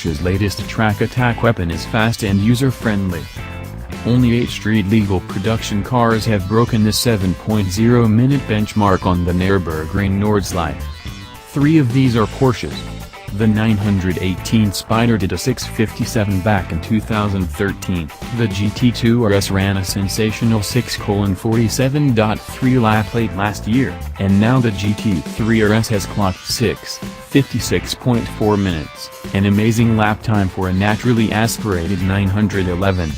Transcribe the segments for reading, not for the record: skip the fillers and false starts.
Porsche's latest track attack weapon is fast and user-friendly. Only 8 street-legal production cars have broken the 7.0-minute benchmark on the Nürburgring Nordschleife. 3 of these are Porsches. The 918 Spyder did a 6:57 back in 2013. The GT2 RS ran a sensational 6:47.3 lap late last year, and now the GT3 RS has clocked 6:56.4 minutes, an amazing lap time for a naturally aspirated 911.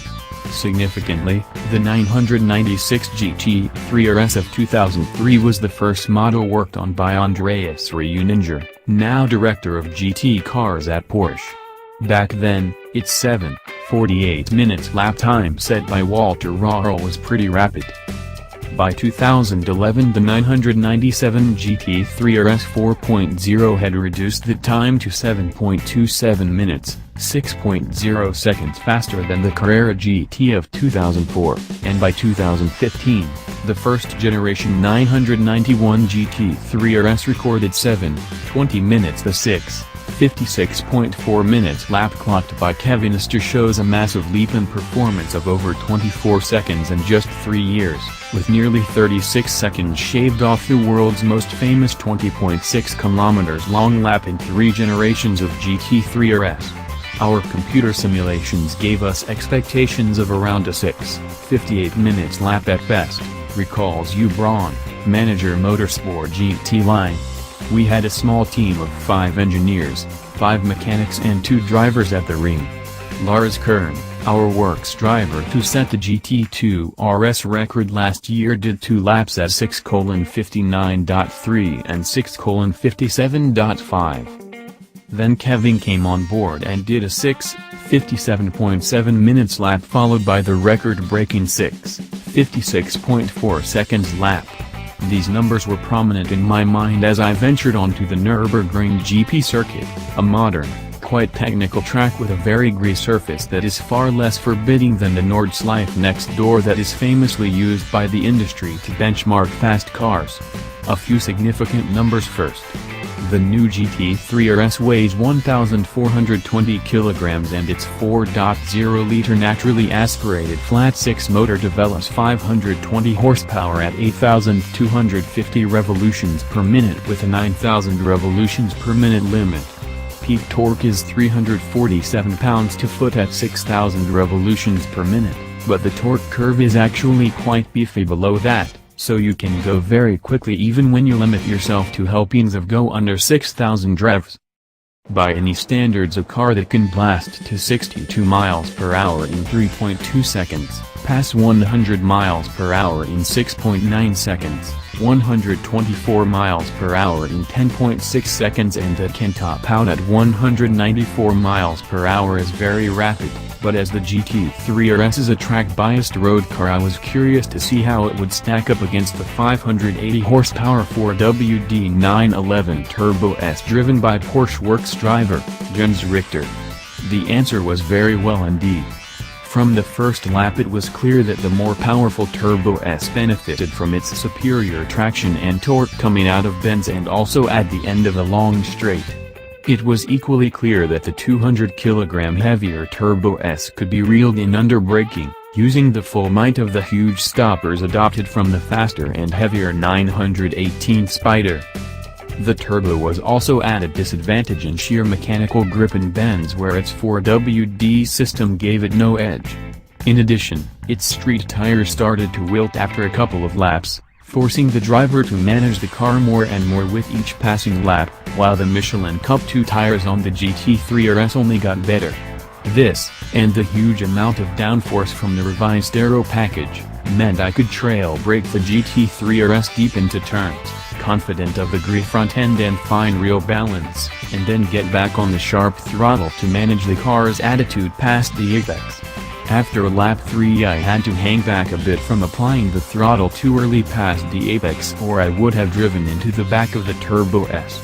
Significantly, the 996 GT3 RS of 2003 was the first model worked on by Andreas Reuninger, now director of GT cars at Porsche. Back then, its 7:48 minutes lap time set by Walter Röhrl was pretty rapid. By 2011 the 997 GT3 RS 4.0 had reduced the time to 7.27 minutes, 6.0 seconds faster than the Carrera GT of 2004, and by 2015, the first-generation 991 GT3 RS recorded 7:20 minutes. The 6:56.4 minutes lap clocked by Kevin Estre shows a massive leap in performance of over 24 seconds in just 3 years, with nearly 36 seconds shaved off the world's most famous 20.6 kilometers long lap in 3 generations of GT3 RS. Our computer simulations gave us expectations of around a 6:58 minutes lap at best, recalls Uwe Braun, manager Motorsport GT Line. We had a small team of 5 engineers, 5 mechanics and 2 drivers at the ring. Lars Kern, our works driver to set the GT2 RS record last year, did 2 laps at 6:59.3 and 6:57.5. Then Kevin came on board and did a 6:57.7 minutes lap, followed by the record-breaking 6:56.4 seconds lap. These numbers were prominent in my mind as I ventured onto the Nürburgring GP circuit, a modern, quite technical track with a very greasy surface that is far less forbidding than the Nordschleife next door that is famously used by the industry to benchmark fast cars. A few significant numbers first. The new GT3 RS weighs 1,420 kilograms and its 4.0-liter naturally aspirated flat-6 motor develops 520 horsepower at 8,250 revolutions per minute with a 9,000 revolutions per minute limit. Peak torque is 347 pounds-to-foot at 6,000 revolutions per minute, but the torque curve is actually quite beefy below that, so you can go very quickly even when you limit yourself to helpings of go under 6,000 revs. By any standards, a car that can blast to 62 miles per hour in 3.2 seconds, pass 100 miles per hour in 6.9 seconds, 124 miles per hour in 10.6 seconds and that can top out at 194 miles per hour is very rapid. But as the GT3 RS is a track-biased road car, I was curious to see how it would stack up against the 580 horsepower 4WD 911 Turbo S driven by Porsche works driver, Jens Richter. The answer was very well indeed. From the first lap it was clear that the more powerful Turbo S benefited from its superior traction and torque coming out of bends and also at the end of a long straight. It was equally clear that the 200 kg heavier Turbo S could be reeled in under braking, using the full might of the huge stoppers adopted from the faster and heavier 918 Spyder. The Turbo was also at a disadvantage in sheer mechanical grip in bends where its 4WD system gave it no edge. In addition, its street tires started to wilt after a couple of laps, forcing the driver to manage the car more and more with each passing lap, while the Michelin Cup 2 tires on the GT3 RS only got better. This, and the huge amount of downforce from the revised aero package, meant I could trail brake the GT3 RS deep into turns, confident of the greasy front end and fine rear balance, and then get back on the sharp throttle to manage the car's attitude past the apex. After lap 3 I had to hang back a bit from applying the throttle too early past the apex or I would have driven into the back of the Turbo S.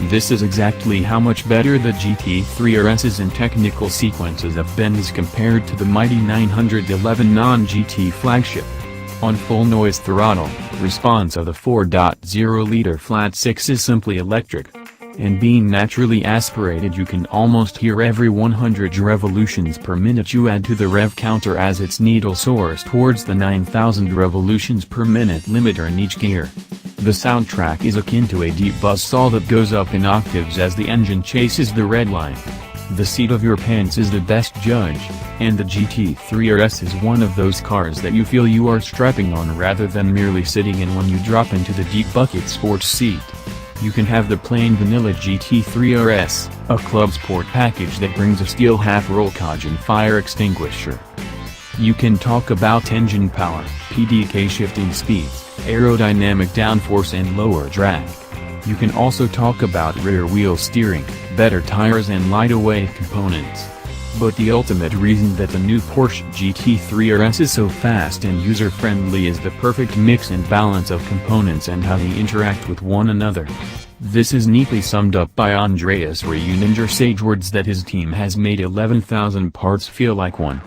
This is exactly how much better the GT3 RS is in technical sequences of bends compared to the mighty 911 non-GT flagship. On full noise throttle, response of the 4.0-liter flat 6 is simply electric. And being naturally aspirated, you can almost hear every 100 revolutions per minute you add to the rev counter as its needle soars towards the 9,000 revolutions per minute limiter in each gear. The soundtrack is akin to a deep buzzsaw that goes up in octaves as the engine chases the red line. The seat of your pants is the best judge, and the GT3 RS is one of those cars that you feel you are strapping on rather than merely sitting in when you drop into the deep bucket sports seat. You can have the plain vanilla GT3 RS, a club sport package that brings a steel half-roll cage and fire extinguisher. You can talk about engine power, PDK shifting speeds, aerodynamic downforce and lower drag. You can also talk about rear wheel steering, better tires and lightweight components. But the ultimate reason that the new Porsche GT3 RS is so fast and user-friendly is the perfect mix and balance of components and how they interact with one another. This is neatly summed up by Andreas Reuninger sage words that his team has made 11,000 parts feel like one.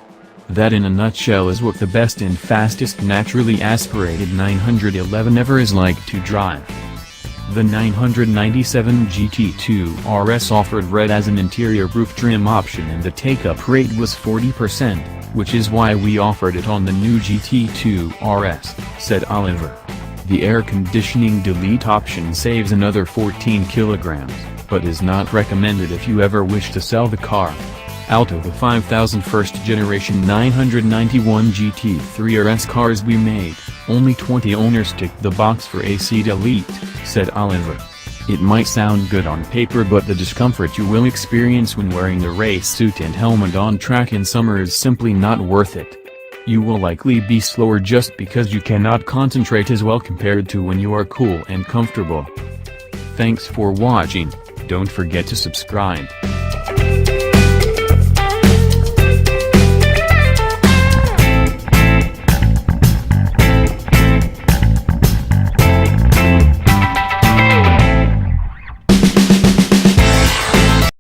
That in a nutshell is what the best and fastest naturally aspirated 911 ever is like to drive. The 997 GT2 RS offered red as an interior roof trim option and the take-up rate was 40%, which is why we offered it on the new GT2 RS, said Oliver. The air conditioning delete option saves another 14 kilograms, but is not recommended if you ever wish to sell the car. Out of the 5,000 first-generation 991 GT3 RS cars we made, only 20 owners ticked the box for AC delete, said Oliver. It might sound good on paper, but the discomfort you will experience when wearing the race suit and helmet on track in summer is simply not worth it. You will likely be slower just because you cannot concentrate as well compared to when you are cool and comfortable. Thanks for watching. Don't forget to subscribe.